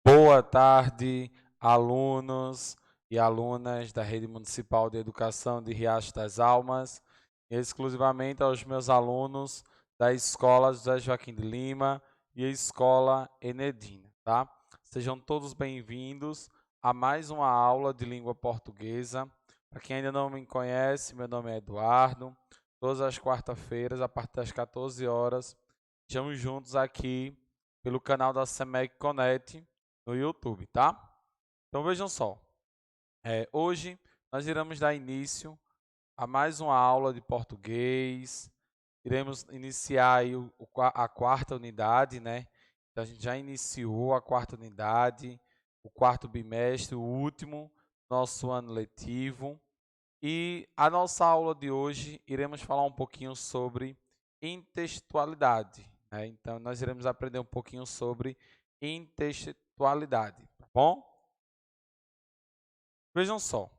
Boa tarde, alunos e alunas da Rede Municipal de Educação de Riacho das Almas, exclusivamente aos meus alunos da Escola José Joaquim de Lima e a Escola Enedina, tá? Sejam todos bem-vindos a mais uma aula de língua portuguesa. Para quem ainda não me conhece, meu nome é Eduardo. Todas as quartas-feiras, a partir das 14 horas, estamos juntos aqui pelo canal da SEMEC Connect no YouTube, tá? Então vejam só, hoje nós iremos dar início a mais uma aula de português, iremos iniciar aí a quarta unidade, né? Então a gente já iniciou a quarta unidade, o quarto bimestre, o último nosso ano letivo. E a nossa aula de hoje iremos falar um pouquinho sobre intextualidade, né? Então nós iremos aprender um pouquinho sobre intextualidade, tá bom? Vejam só,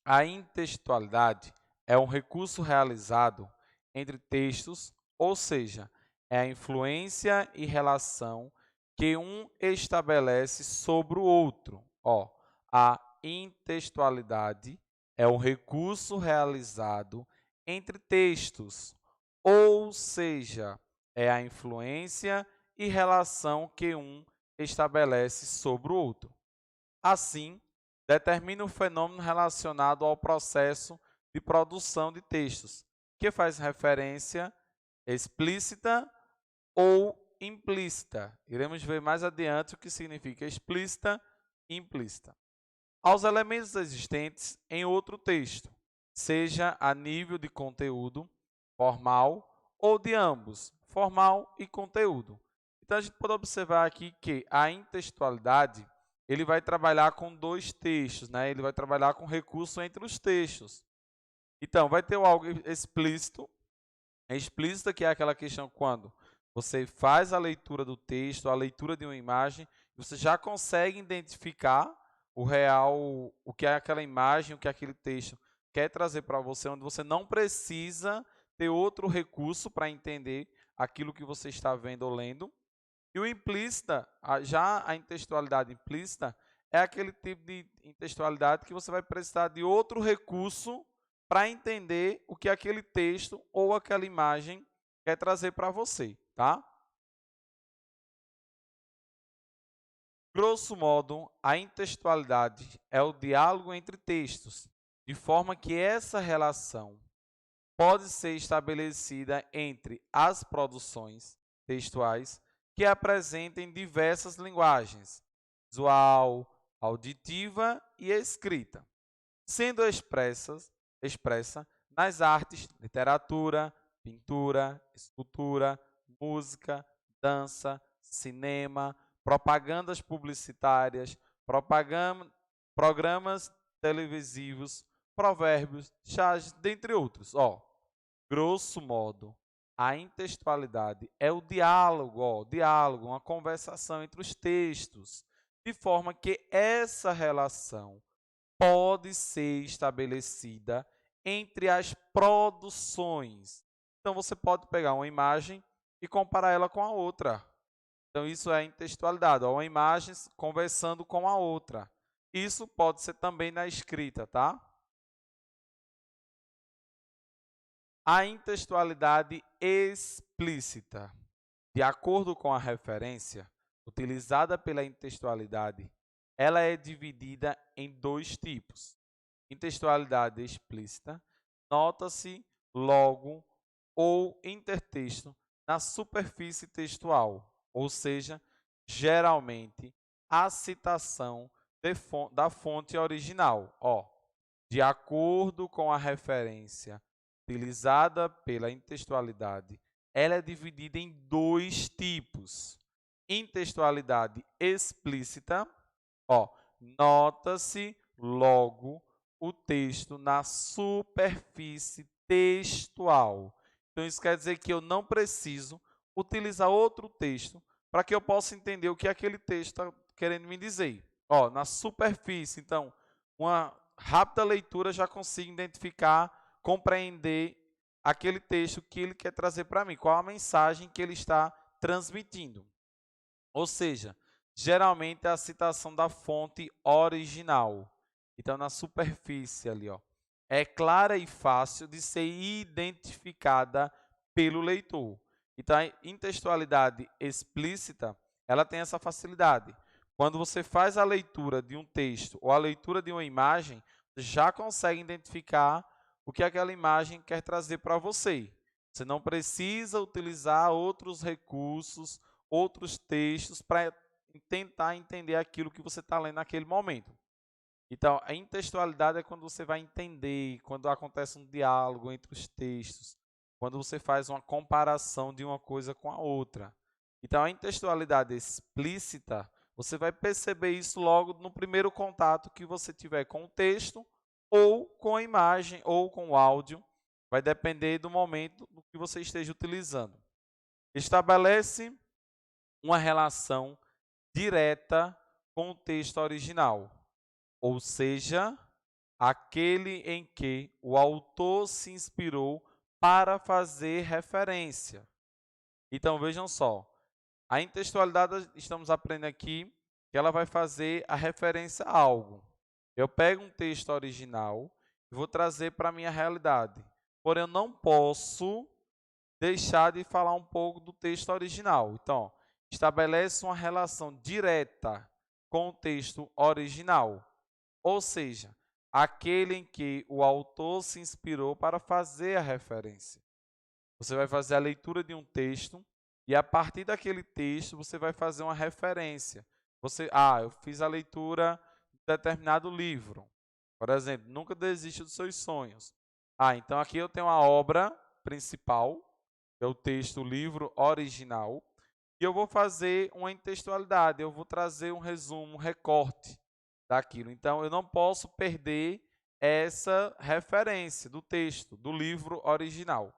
a intextualidade é um recurso realizado entre textos, ou seja, é a influência e relação que um estabelece sobre o outro. Ó, a intextualidade é um recurso realizado entre textos, ou seja, é a influência e relação que um estabelece sobre o outro. Assim, determina o fenômeno relacionado ao processo de produção de textos, que faz referência explícita ou implícita. Iremos ver mais adiante o que significa explícita e implícita. Aos elementos existentes em outro texto, seja a nível de conteúdo formal ou de ambos, formal e conteúdo. Então a gente pode observar aqui que a intextualidade ele vai trabalhar com dois textos, né? Ele vai trabalhar com recurso entre os textos. Então vai ter algo explícito, explícita que é aquela questão quando você faz a leitura do texto, a leitura de uma imagem, você já consegue identificar o real, o que é aquela imagem, o que é aquele texto quer trazer para você, onde você não precisa ter outro recurso para entender aquilo que você está vendo ou lendo. E o implícita, já a intextualidade implícita, é aquele tipo de intextualidade que você vai precisar de outro recurso para entender o que aquele texto ou aquela imagem quer trazer para você, tá? Grosso modo, a intextualidade é o diálogo entre textos, de forma que essa relação pode ser estabelecida entre as produções textuais que apresentem diversas linguagens, visual, auditiva e escrita, sendo expressa nas artes, literatura, pintura, escultura, música, dança, cinema, propagandas publicitárias, programas televisivos, provérbios, charges, dentre outros. Grosso modo, a intextualidade é o diálogo, uma conversação entre os textos, de forma que essa relação pode ser estabelecida entre as produções. Então, você pode pegar uma imagem e comparar ela com a outra. Então, isso é intextualidade, uma imagem conversando com a outra. Isso pode ser também na escrita, tá? A intextualidade explícita. De acordo com a referência utilizada pela intextualidade, ela é dividida em dois tipos. Intextualidade explícita, nota-se logo ou intertexto na superfície textual, ou seja, geralmente a citação da fonte original. De acordo com a referência utilizada pela intextualidade, ela é dividida em dois tipos. Intextualidade explícita, nota-se logo o texto na superfície textual. Então, isso quer dizer que eu não preciso utilizar outro texto para que eu possa entender o que aquele texto está querendo me dizer. Na superfície, então, uma rápida leitura já consigo identificar, compreender aquele texto que ele quer trazer para mim, qual a mensagem que ele está transmitindo. Ou seja, geralmente é a citação da fonte original. Então, na superfície ali, ó, é clara e fácil de ser identificada pelo leitor. Então, a intextualidade explícita, ela tem essa facilidade. Quando você faz a leitura de um texto ou a leitura de uma imagem, já consegue identificar o que aquela imagem quer trazer para você. Você não precisa utilizar outros recursos, outros textos para tentar entender aquilo que você está lendo naquele momento. Então, a intextualidade é quando você vai entender, quando acontece um diálogo entre os textos, quando você faz uma comparação de uma coisa com a outra. Então, a intextualidade explícita, você vai perceber isso logo no primeiro contato que você tiver com o texto, ou com a imagem, ou com o áudio. Vai depender do momento do que você esteja utilizando. Estabelece uma relação direta com o texto original, ou seja, aquele em que o autor se inspirou para fazer referência. Então, vejam só, a intextualidade, estamos aprendendo aqui, que ela vai fazer a referência a algo. Eu pego um texto original e vou trazer para a minha realidade. Porém, eu não posso deixar de falar um pouco do texto original. Então, estabelece uma relação direta com o texto original, ou seja, aquele em que o autor se inspirou para fazer a referência. Você vai fazer a leitura de um texto e a partir daquele texto você vai fazer uma referência. Eu fiz a leitura de determinado livro. Por exemplo, Nunca Desista dos Seus Sonhos. Então aqui eu tenho a obra principal, que é o texto, o livro original, e eu vou fazer uma intextualidade, eu vou trazer um resumo, um recorte daquilo. Então, eu não posso perder essa referência do texto, do livro original.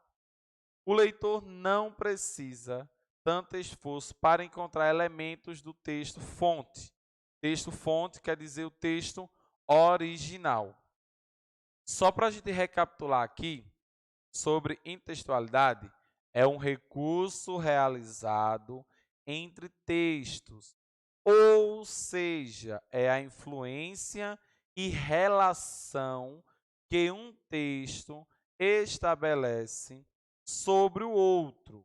O leitor não precisa tanto esforço para encontrar elementos do texto fonte. Texto fonte quer dizer o texto original. Só para a gente recapitular aqui sobre intextualidade, é um recurso realizado entre textos, ou seja, é a influência e relação que um texto estabelece sobre o outro.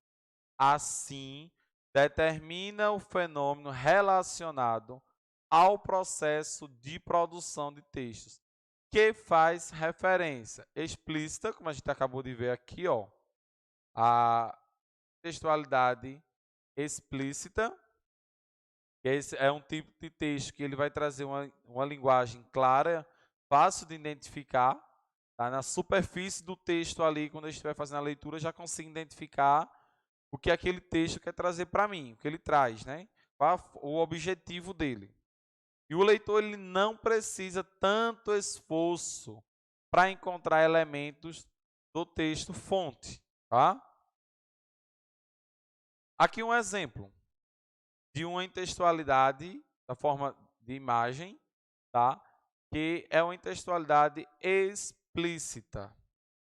Assim, determina o fenômeno relacionado ao processo de produção de textos, que faz referência explícita, como a gente acabou de ver aqui, ó, a textualidade explícita, que esse é um tipo de texto que ele vai trazer uma linguagem clara, fácil de identificar. Tá? Na superfície do texto ali, quando a gente estiver fazendo a leitura, já consigo identificar o que aquele texto quer trazer para mim, o que ele traz, né? Qual o objetivo dele. E o leitor ele não precisa tanto esforço para encontrar elementos do texto fonte. Tá? Aqui um exemplo de uma intextualidade da forma de imagem, tá? Que é uma intextualidade explícita.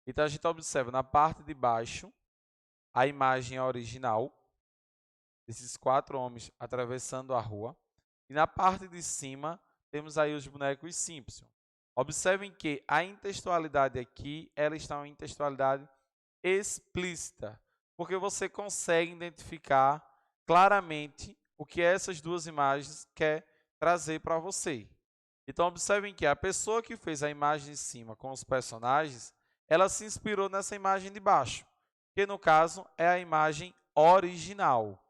Então, a gente observa na parte de baixo a imagem original desses 4 homens atravessando a rua. E na parte de cima, temos aí os bonecos Simpson. Observem que a intextualidade aqui, ela está uma intextualidade explícita, porque você consegue identificar claramente o que essas duas imagens quer trazer para você. Então, observem que a pessoa que fez a imagem de cima com os personagens, ela se inspirou nessa imagem de baixo, que no caso é a imagem original.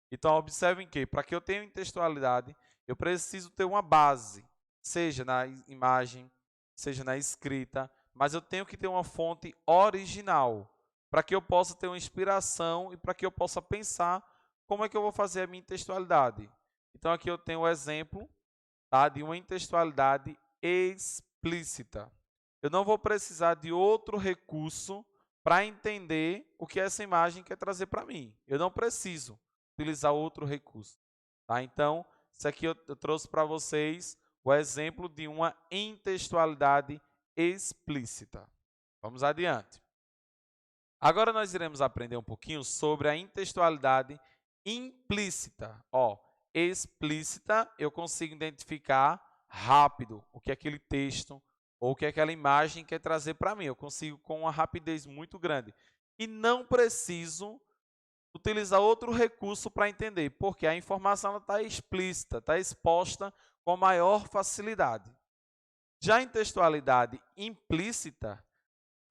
Então, observem que, para que eu tenha intextualidade, eu preciso ter uma base, seja na imagem, seja na escrita, mas eu tenho que ter uma fonte original, para que eu possa ter uma inspiração e para que eu possa pensar como é que eu vou fazer a minha intextualidade. Então, aqui eu tenho o exemplo, tá, de uma intextualidade explícita. Eu não vou precisar de outro recurso para entender o que essa imagem quer trazer para mim. Eu não preciso utilizar outro recurso. Tá? Então, isso aqui eu trouxe para vocês o exemplo de uma intextualidade explícita. Vamos adiante. Agora nós iremos aprender um pouquinho sobre a intextualidade implícita. explícita, eu consigo identificar rápido o que aquele texto ou o que aquela imagem quer trazer para mim. Eu consigo com uma rapidez muito grande. E não preciso utilizar outro recurso para entender, porque a informação está explícita, está exposta com maior facilidade. Já em textualidade implícita,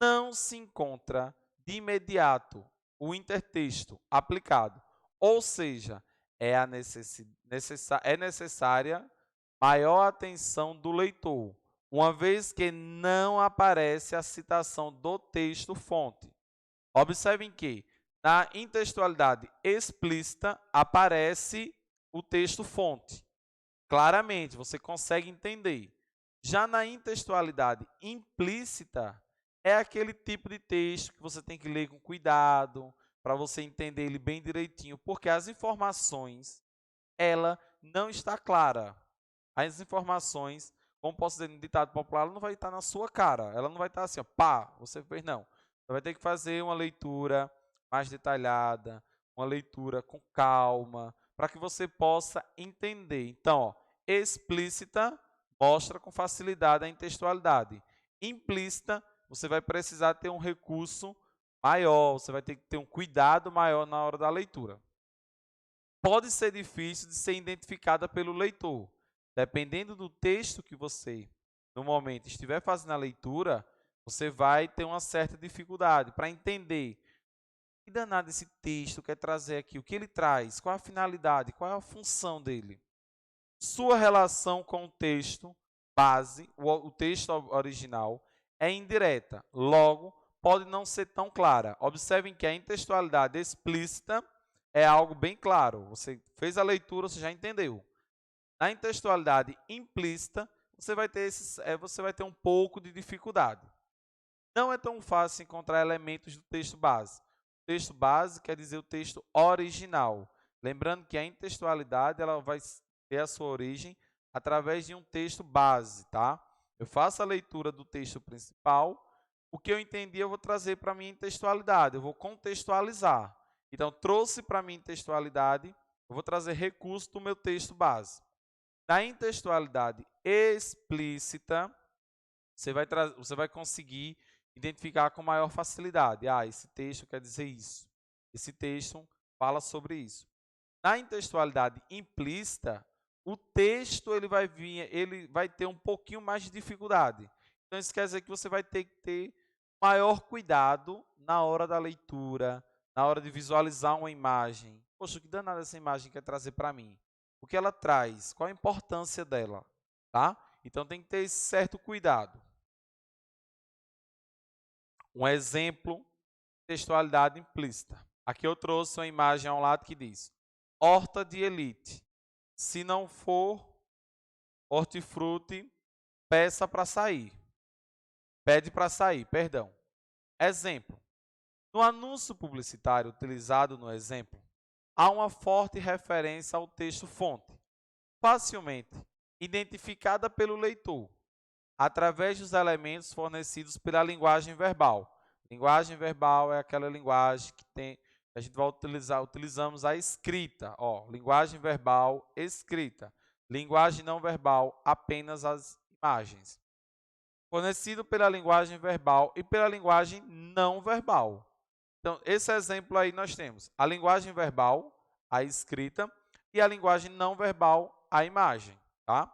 não se encontra de imediato o intertexto aplicado, ou seja, é necessária maior atenção do leitor, uma vez que não aparece a citação do texto-fonte. Observem que na intextualidade explícita aparece o texto-fonte. Claramente, você consegue entender. Já na intextualidade implícita, é aquele tipo de texto que você tem que ler com cuidado, para você entender ele bem direitinho, porque as informações, ela não está clara. As informações, como posso dizer no ditado popular, ela não vai estar na sua cara, ela não vai estar assim, ó, pá, você fez, não. Você vai ter que fazer uma leitura mais detalhada, uma leitura com calma, para que você possa entender. Então, ó, explícita mostra com facilidade a intextualidade. Implícita, você vai precisar ter um recurso maior, você vai ter que ter um cuidado maior na hora da leitura. Pode ser difícil de ser identificada pelo leitor. Dependendo do texto que você, no momento, estiver fazendo a leitura, você vai ter uma certa dificuldade para entender que danado esse texto quer trazer aqui, o que ele traz, qual a finalidade, qual é a função dele. Sua relação com o texto base, o texto original, é indireta, logo, pode não ser tão clara. Observem que a intextualidade explícita é algo bem claro. Você fez a leitura, você já entendeu. Na intextualidade implícita, você vai ter um pouco de dificuldade. Não é tão fácil encontrar elementos do texto base. O texto base quer dizer o texto original. Lembrando que a intextualidade ela vai ter a sua origem através de um texto base, tá? Eu faço a leitura do texto principal, o que eu entendi eu vou trazer para a minha intextualidade, eu vou contextualizar. Então, trouxe para a minha intextualidade, eu vou trazer recurso do meu texto base. Na intextualidade explícita, você vai conseguir identificar com maior facilidade. Ah, esse texto quer dizer isso. Esse texto fala sobre isso. Na intextualidade implícita, o texto ele vai ter um pouquinho mais de dificuldade. Então, isso quer dizer que você vai ter que ter maior cuidado na hora da leitura, na hora de visualizar uma imagem. Poxa, que danada essa imagem quer trazer para mim? O que ela traz? Qual a importância dela? Tá? Então, tem que ter esse certo cuidado. Um exemplo, textualidade implícita. Aqui eu trouxe uma imagem ao lado que diz: horta de elite. Se não for hortifruti, peça para sair. Pede para sair, perdão. Exemplo. No anúncio publicitário utilizado no exemplo, há uma forte referência ao texto-fonte, facilmente identificada pelo leitor, através dos elementos fornecidos pela linguagem verbal. Linguagem verbal é aquela linguagem que a gente vai utilizamos a escrita. Ó, linguagem verbal, escrita. Linguagem não verbal, apenas as imagens. Fornecido pela linguagem verbal e pela linguagem não verbal. Então, esse exemplo aí nós temos a linguagem verbal, a escrita, e a linguagem não verbal, a imagem. Tá?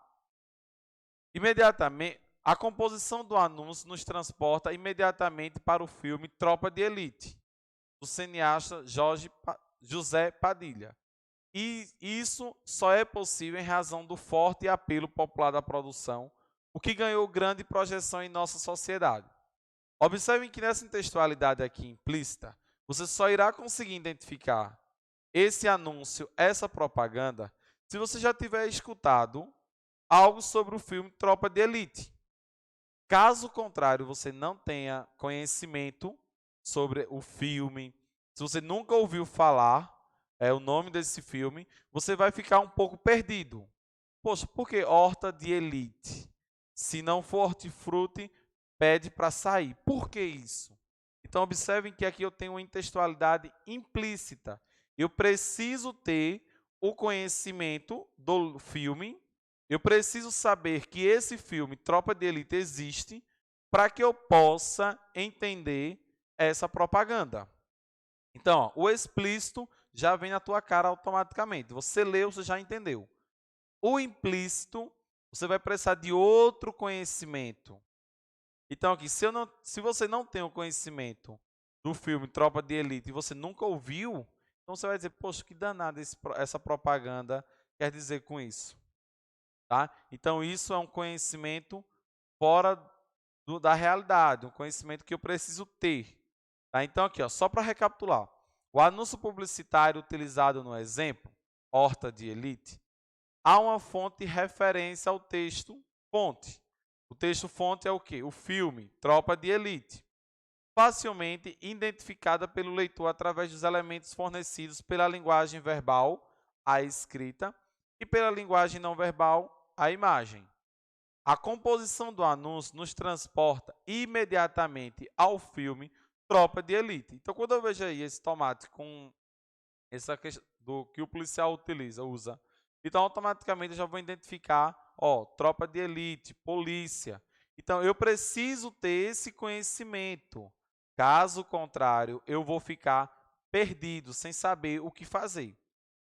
Imediatamente, a composição do anúncio nos transporta imediatamente para o filme Tropa de Elite, do cineasta José Padilha. E isso só é possível em razão do forte apelo popular da produção, o que ganhou grande projeção em nossa sociedade. Observem que nessa intextualidade aqui implícita, você só irá conseguir identificar esse anúncio, essa propaganda, se você já tiver escutado algo sobre o filme Tropa de Elite. Caso contrário, você não tenha conhecimento sobre o filme, se você nunca ouviu falar o nome desse filme, você vai ficar um pouco perdido. Poxa, por que horta de elite? Se não for hortifruti, pede para sair. Por que isso? Então, observem que aqui eu tenho uma intextualidade implícita. Eu preciso ter o conhecimento do filme, eu preciso saber que esse filme, Tropa de Elite, existe para que eu possa entender essa propaganda. Então, ó, o explícito já vem na tua cara automaticamente. Você leu, você já entendeu. O implícito, você vai precisar de outro conhecimento. Então, aqui, se você não tem o conhecimento do filme Tropa de Elite e você nunca ouviu, então você vai dizer, poxa, que danada essa propaganda quer dizer com isso. Tá? Então, isso é um conhecimento fora da realidade, um conhecimento que eu preciso ter. Tá? Então, aqui, ó, só para recapitular. O anúncio publicitário utilizado no exemplo, Horta de Elite, há uma fonte de referência ao texto fonte. O texto fonte é o quê? O filme Tropa de Elite, facilmente identificada pelo leitor através dos elementos fornecidos pela linguagem verbal, a escrita, e pela linguagem não verbal, a imagem. A composição do anúncio nos transporta imediatamente ao filme Tropa de Elite. Então, quando eu vejo aí esse tomate com essa questão do que o policial usa, então automaticamente eu já vou identificar, ó, Tropa de Elite, polícia. Então, eu preciso ter esse conhecimento. Caso contrário, eu vou ficar perdido, sem saber o que fazer.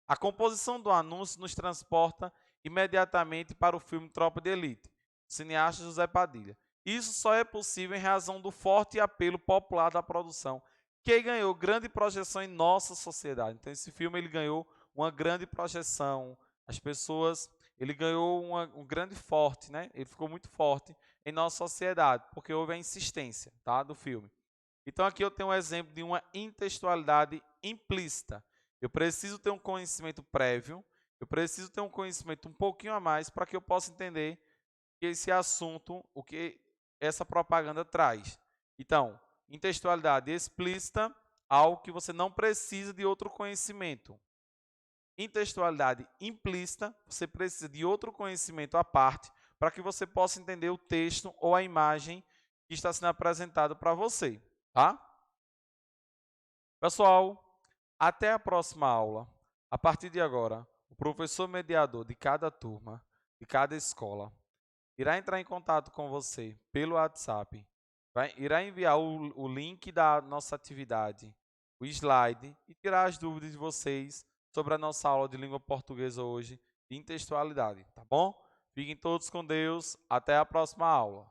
A composição do anúncio nos transporta imediatamente para o filme Tropa de Elite, cineasta José Padilha. Isso só é possível em razão do forte apelo popular da produção, que ganhou grande projeção em nossa sociedade. Então, esse filme ele ganhou uma grande projeção. As pessoas, ele ganhou um grande forte, né? Ele ficou muito forte em nossa sociedade, porque houve a insistência, tá, do filme. Então, aqui eu tenho um exemplo de uma intextualidade implícita. Eu preciso ter um conhecimento prévio, eu preciso ter um conhecimento um pouquinho a mais para que eu possa entender esse assunto, o que essa propaganda traz. Então, intextualidade explícita, algo que você não precisa de outro conhecimento. Intextualidade implícita, você precisa de outro conhecimento à parte para que você possa entender o texto ou a imagem que está sendo apresentado para você, tá? Pessoal, até a próxima aula. A partir de agora, o professor mediador de cada turma, de cada escola, irá entrar em contato com você pelo WhatsApp, irá enviar o link da nossa atividade, o slide, e tirar as dúvidas de vocês sobre a nossa aula de língua portuguesa hoje, de intextualidade, tá bom? Fiquem todos com Deus, até a próxima aula.